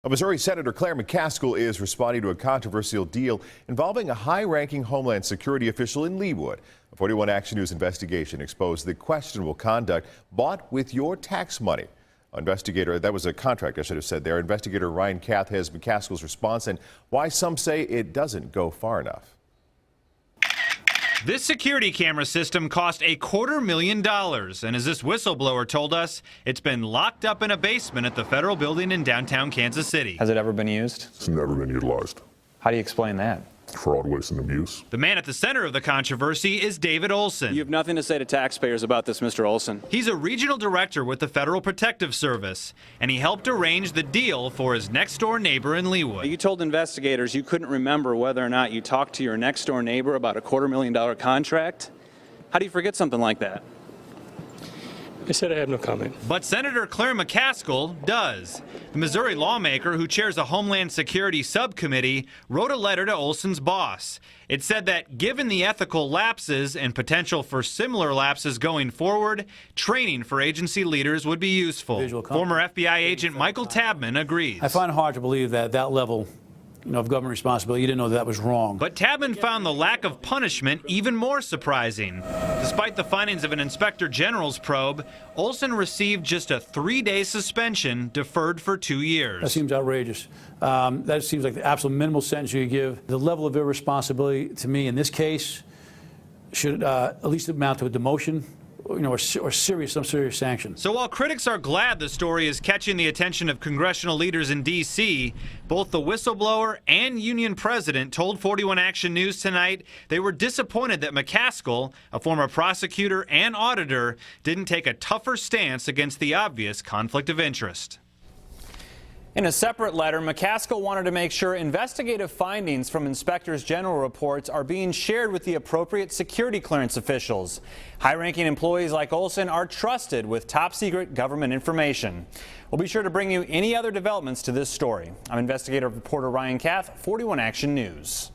Missouri Senator McCaskill is responding to a controversial deal involving a high-ranking Homeland Security official in Leawood. A 41 Action News investigation exposed the questionable conduct bought with your tax money. That was a contract, I should have said there. Investigator Ryan Kath has McCaskill's response and why some say it doesn't go far enough. This security camera system cost $250,000, and as this whistleblower told us, it's been locked up in a basement at the federal building in downtown Kansas City. Has it ever been used? It's never been utilized. How do you explain that? Fraud, waste, and abuse. The man at the center of the controversy is David Olson. You have nothing to say to taxpayers about this, Mr. Olson. He's a regional director with the Federal Protective Service, and he helped arrange the deal for his next-door neighbor in Leawood. You told investigators you couldn't remember whether or not you talked to your next-door neighbor about a $250,000 contract. How do you forget something like that? I said I have no comment. But Senator McCaskill does. The Missouri lawmaker who chairs a Homeland Security subcommittee wrote a letter to Olson's boss. It said that given the ethical lapses and potential for similar lapses going forward, training for agency leaders would be useful. Former FBI agent Michael Tabman agrees. I find it hard to believe that that level of government responsibility, you didn't know that was wrong. But Tabman found the lack of punishment even more surprising. Despite the findings of an inspector general's probe, Olson received just a 3-day suspension deferred for 2 years. That seems outrageous. That seems like the absolute minimal sentence you give. The level of irresponsibility to me in this case should at least amount to a demotion. Or some serious sanction. So while critics are glad the story is catching the attention of congressional leaders in D.C., both the whistleblower and union president told 41 Action News tonight they were disappointed that McCaskill, a former prosecutor and auditor, didn't take a tougher stance against the obvious conflict of interest. In a separate letter, McCaskill wanted to make sure investigative findings from inspectors general reports are being shared with the appropriate security clearance officials. High-ranking employees like Olson are trusted with top-secret government information. We'll be sure to bring you any other developments to this story. I'm investigative reporter Ryan Kath, 41 Action News.